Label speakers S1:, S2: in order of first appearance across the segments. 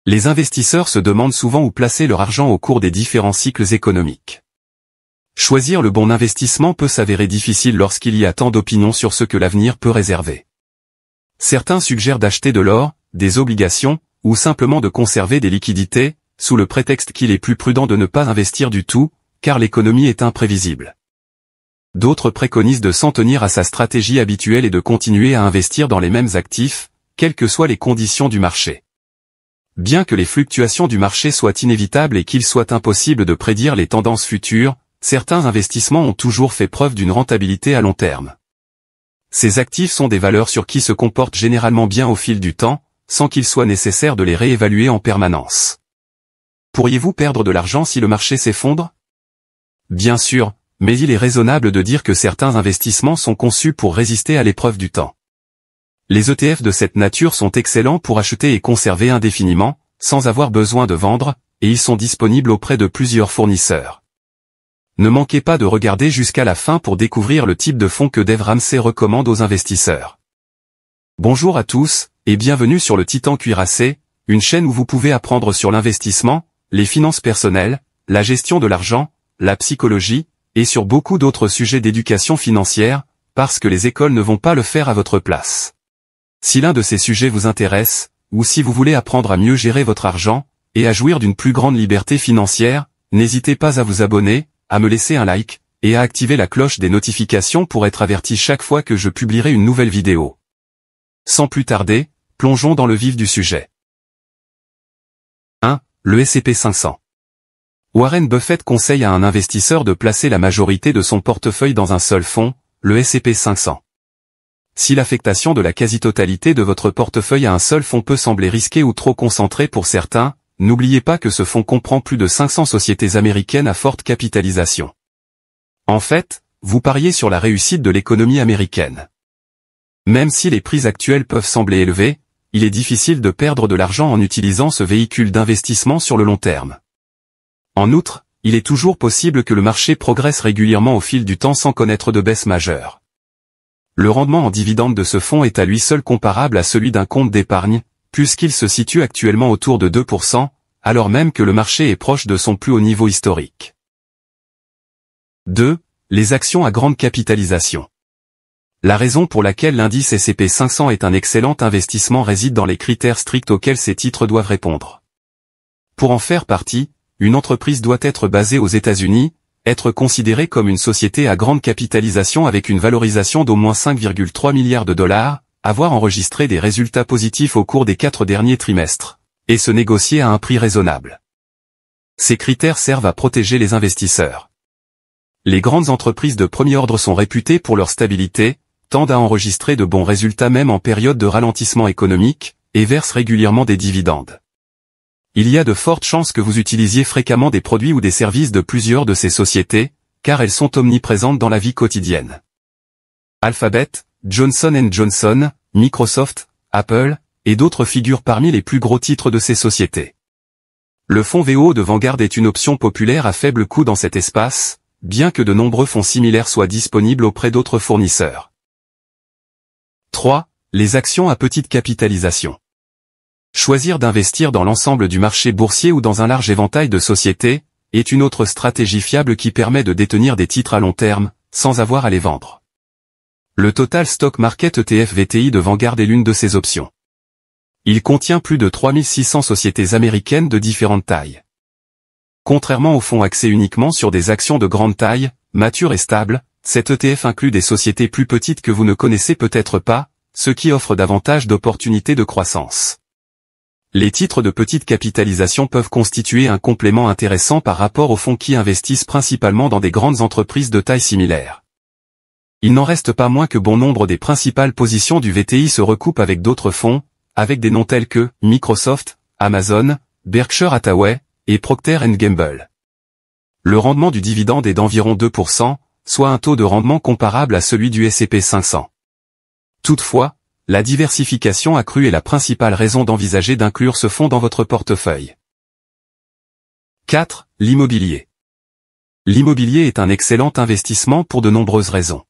S1: Les investisseurs se demandent souvent où placer leur argent au cours des différents cycles économiques. Choisir le bon investissement peut s'avérer difficile lorsqu'il y a tant d'opinions sur ce que l'avenir peut réserver. Certains suggèrent d'acheter de l'or, des obligations, ou simplement de conserver des liquidités, sous le prétexte qu'il est plus prudent de ne pas investir du tout, car l'économie est imprévisible. D'autres préconisent de s'en tenir à sa stratégie habituelle et de continuer à investir dans les mêmes actifs, quelles que soient les conditions du marché. Bien que les fluctuations du marché soient inévitables et qu'il soit impossible de prédire les tendances futures, certains investissements ont toujours fait preuve d'une rentabilité à long terme. Ces actifs sont des valeurs sur qui se comportent généralement bien au fil du temps, sans qu'il soit nécessaire de les réévaluer en permanence. Pourriez-vous perdre de l'argent si le marché s'effondre? Bien sûr, mais il est raisonnable de dire que certains investissements sont conçus pour résister à l'épreuve du temps. Les ETF de cette nature sont excellents pour acheter et conserver indéfiniment, sans avoir besoin de vendre, et ils sont disponibles auprès de plusieurs fournisseurs. Ne manquez pas de regarder jusqu'à la fin pour découvrir le type de fonds que Dave Ramsey recommande aux investisseurs. Bonjour à tous, et bienvenue sur le Titan Cuirassé, une chaîne où vous pouvez apprendre sur l'investissement, les finances personnelles, la gestion de l'argent, la psychologie, et sur beaucoup d'autres sujets d'éducation financière, parce que les écoles ne vont pas le faire à votre place. Si l'un de ces sujets vous intéresse, ou si vous voulez apprendre à mieux gérer votre argent, et à jouir d'une plus grande liberté financière, n'hésitez pas à vous abonner, à me laisser un like, et à activer la cloche des notifications pour être averti chaque fois que je publierai une nouvelle vidéo. Sans plus tarder, plongeons dans le vif du sujet. 1. Le S&P 500. Warren Buffett conseille à un investisseur de placer la majorité de son portefeuille dans un seul fonds, le S&P 500. Si l'affectation de la quasi-totalité de votre portefeuille à un seul fonds peut sembler risquée ou trop concentrée pour certains, n'oubliez pas que ce fonds comprend plus de 500 sociétés américaines à forte capitalisation. En fait, vous pariez sur la réussite de l'économie américaine. Même si les prix actuels peuvent sembler élevés, il est difficile de perdre de l'argent en utilisant ce véhicule d'investissement sur le long terme. En outre, il est toujours possible que le marché progresse régulièrement au fil du temps sans connaître de baisse majeure. Le rendement en dividende de ce fonds est à lui seul comparable à celui d'un compte d'épargne, puisqu'il se situe actuellement autour de 2%, alors même que le marché est proche de son plus haut niveau historique. 2. Les actions à grande capitalisation. La raison pour laquelle l'indice S&P 500 est un excellent investissement réside dans les critères stricts auxquels ces titres doivent répondre. Pour en faire partie, une entreprise doit être basée aux États-Unis, être considérée comme une société à grande capitalisation avec une valorisation d'au moins 5,3 milliards de dollars, avoir enregistré des résultats positifs au cours des 4 derniers trimestres, et se négocier à un prix raisonnable. Ces critères servent à protéger les investisseurs. Les grandes entreprises de premier ordre sont réputées pour leur stabilité, tendent à enregistrer de bons résultats même en période de ralentissement économique, et versent régulièrement des dividendes. Il y a de fortes chances que vous utilisiez fréquemment des produits ou des services de plusieurs de ces sociétés, car elles sont omniprésentes dans la vie quotidienne. Alphabet, Johnson & Johnson, Microsoft, Apple, et d'autres figurent parmi les plus gros titres de ces sociétés. Le fonds VO de Vanguard est une option populaire à faible coût dans cet espace, bien que de nombreux fonds similaires soient disponibles auprès d'autres fournisseurs. 3. Les actions à petite capitalisation. Choisir d'investir dans l'ensemble du marché boursier ou dans un large éventail de sociétés, est une autre stratégie fiable qui permet de détenir des titres à long terme, sans avoir à les vendre. Le Total Stock Market ETF VTI de Vanguard est l'une de ces options. Il contient plus de 3600 sociétés américaines de différentes tailles. Contrairement aux fonds axés uniquement sur des actions de grande taille, matures et stables, cet ETF inclut des sociétés plus petites que vous ne connaissez peut-être pas, ce qui offre davantage d'opportunités de croissance. Les titres de petite capitalisation peuvent constituer un complément intéressant par rapport aux fonds qui investissent principalement dans des grandes entreprises de taille similaire. Il n'en reste pas moins que bon nombre des principales positions du VTI se recoupent avec d'autres fonds, avec des noms tels que Microsoft, Amazon, Berkshire Hathaway, et Procter & Gamble. Le rendement du dividende est d'environ 2%, soit un taux de rendement comparable à celui du S&P 500. Toutefois, la diversification accrue est la principale raison d'envisager d'inclure ce fonds dans votre portefeuille. 4. L'immobilier. L'immobilier est un excellent investissement pour de nombreuses raisons.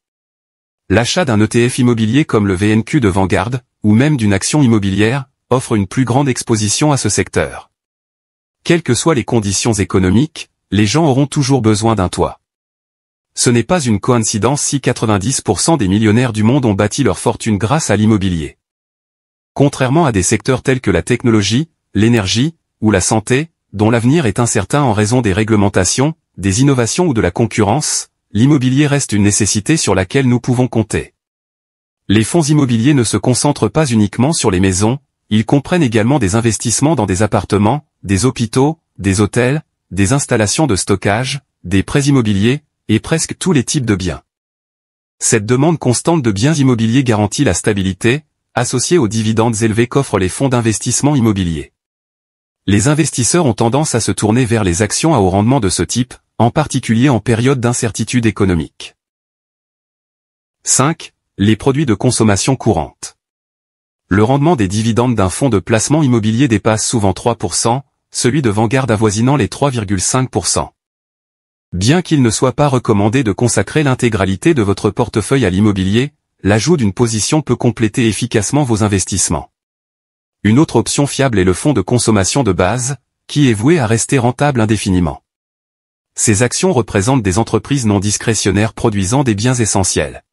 S1: L'achat d'un ETF immobilier comme le VNQ de Vanguard, ou même d'une action immobilière, offre une plus grande exposition à ce secteur. Quelles que soient les conditions économiques, les gens auront toujours besoin d'un toit. Ce n'est pas une coïncidence si 90% des millionnaires du monde ont bâti leur fortune grâce à l'immobilier. Contrairement à des secteurs tels que la technologie, l'énergie, ou la santé, dont l'avenir est incertain en raison des réglementations, des innovations ou de la concurrence, l'immobilier reste une nécessité sur laquelle nous pouvons compter. Les fonds immobiliers ne se concentrent pas uniquement sur les maisons, ils comprennent également des investissements dans des appartements, des hôpitaux, des hôtels, des installations de stockage, des prêts immobiliers, et presque tous les types de biens. Cette demande constante de biens immobiliers garantit la stabilité, associée aux dividendes élevés qu'offrent les fonds d'investissement immobilier. Les investisseurs ont tendance à se tourner vers les actions à haut rendement de ce type, en particulier en période d'incertitude économique. 5. Les produits de consommation courante. Le rendement des dividendes d'un fonds de placement immobilier dépasse souvent 3%, celui de Vanguard avoisinant les 3,5%. Bien qu'il ne soit pas recommandé de consacrer l'intégralité de votre portefeuille à l'immobilier, l'ajout d'une position peut compléter efficacement vos investissements. Une autre option fiable est le fonds de consommation de base, qui est voué à rester rentable indéfiniment. Ces actions représentent des entreprises non discrétionnaires produisant des biens essentiels.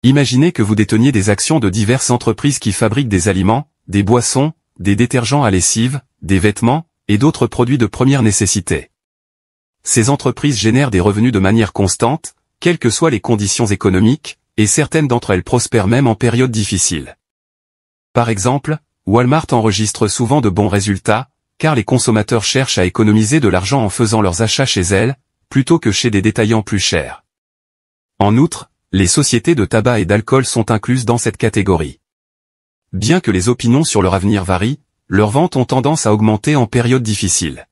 S1: Imaginez que vous déteniez des actions de diverses entreprises qui fabriquent des aliments, des boissons, des détergents à lessive, des vêtements, et d'autres produits de première nécessité. Ces entreprises génèrent des revenus de manière constante, quelles que soient les conditions économiques, et certaines d'entre elles prospèrent même en période difficile. Par exemple, Walmart enregistre souvent de bons résultats, car les consommateurs cherchent à économiser de l'argent en faisant leurs achats chez elles, plutôt que chez des détaillants plus chers. En outre, les sociétés de tabac et d'alcool sont incluses dans cette catégorie. Bien que les opinions sur leur avenir varient, leurs ventes ont tendance à augmenter en période difficile.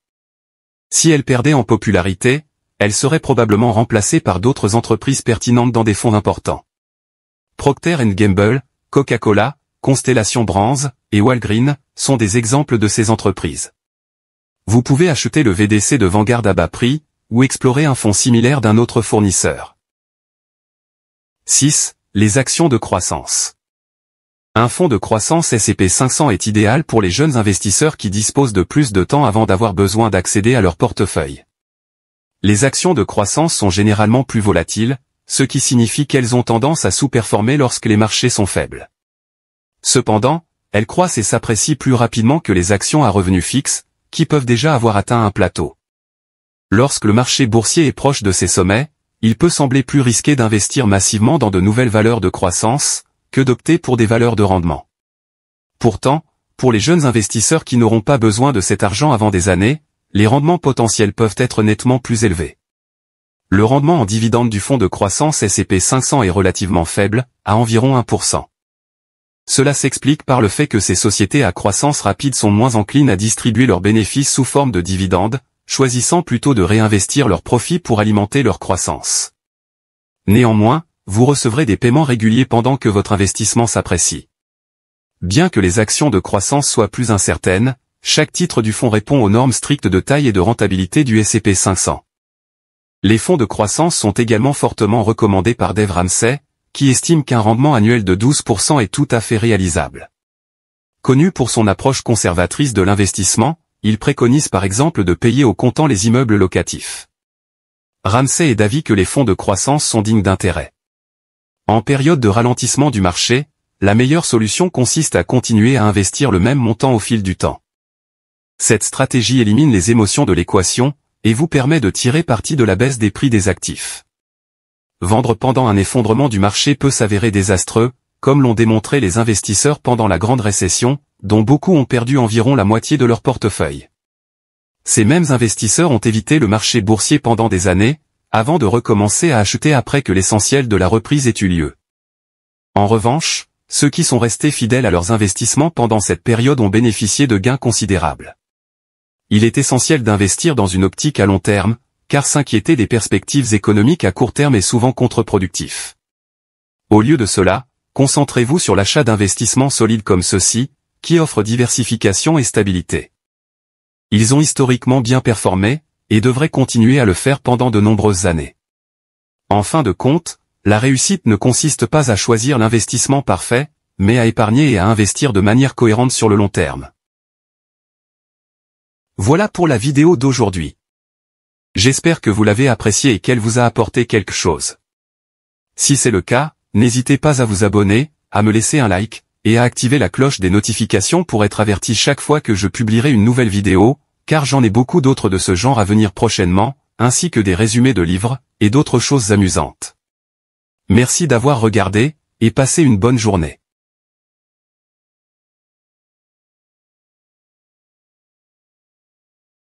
S1: Si elles perdaient en popularité, elles seraient probablement remplacées par d'autres entreprises pertinentes dans des fonds importants. Procter & Gamble, Coca-Cola, Constellation Brands, et Walgreens sont des exemples de ces entreprises. Vous pouvez acheter le VDC de Vanguard à bas prix, ou explorer un fonds similaire d'un autre fournisseur. 6. Les actions de croissance. Un fonds de croissance S&P 500 est idéal pour les jeunes investisseurs qui disposent de plus de temps avant d'avoir besoin d'accéder à leur portefeuille. Les actions de croissance sont généralement plus volatiles, ce qui signifie qu'elles ont tendance à sous-performer lorsque les marchés sont faibles. Cependant, elles croissent et s'apprécient plus rapidement que les actions à revenus fixes, qui peuvent déjà avoir atteint un plateau. Lorsque le marché boursier est proche de ses sommets, il peut sembler plus risqué d'investir massivement dans de nouvelles valeurs de croissance, que d'opter pour des valeurs de rendement. Pourtant, pour les jeunes investisseurs qui n'auront pas besoin de cet argent avant des années, les rendements potentiels peuvent être nettement plus élevés. Le rendement en dividende du fonds de croissance S&P 500 est relativement faible, à environ 1%. Cela s'explique par le fait que ces sociétés à croissance rapide sont moins enclines à distribuer leurs bénéfices sous forme de dividendes, choisissant plutôt de réinvestir leurs profits pour alimenter leur croissance. Néanmoins, vous recevrez des paiements réguliers pendant que votre investissement s'apprécie. Bien que les actions de croissance soient plus incertaines, chaque titre du fonds répond aux normes strictes de taille et de rentabilité du S&P 500. Les fonds de croissance sont également fortement recommandés par Dave Ramsey, qui estime qu'un rendement annuel de 12% est tout à fait réalisable. Connu pour son approche conservatrice de l'investissement, il préconise par exemple de payer au comptant les immeubles locatifs. Ramsey est d'avis que les fonds de croissance sont dignes d'intérêt. En période de ralentissement du marché, la meilleure solution consiste à continuer à investir le même montant au fil du temps. Cette stratégie élimine les émotions de l'équation, et vous permet de tirer parti de la baisse des prix des actifs. Vendre pendant un effondrement du marché peut s'avérer désastreux, comme l'ont démontré les investisseurs pendant la grande récession, dont beaucoup ont perdu environ la moitié de leur portefeuille. Ces mêmes investisseurs ont évité le marché boursier pendant des années, avant de recommencer à acheter après que l'essentiel de la reprise ait eu lieu. En revanche, ceux qui sont restés fidèles à leurs investissements pendant cette période ont bénéficié de gains considérables. Il est essentiel d'investir dans une optique à long terme, car s'inquiéter des perspectives économiques à court terme est souvent contre-productif. Au lieu de cela, concentrez-vous sur l'achat d'investissements solides comme ceux-ci, qui offrent diversification et stabilité. Ils ont historiquement bien performé, et devraient continuer à le faire pendant de nombreuses années. En fin de compte, la réussite ne consiste pas à choisir l'investissement parfait, mais à épargner et à investir de manière cohérente sur le long terme. Voilà pour la vidéo d'aujourd'hui. J'espère que vous l'avez appréciée et qu'elle vous a apporté quelque chose. Si c'est le cas, n'hésitez pas à vous abonner, à me laisser un like, et à activer la cloche des notifications pour être averti chaque fois que je publierai une nouvelle vidéo, car j'en ai beaucoup d'autres de ce genre à venir prochainement, ainsi que des résumés de livres, et d'autres choses amusantes. Merci d'avoir regardé, et passez une bonne journée.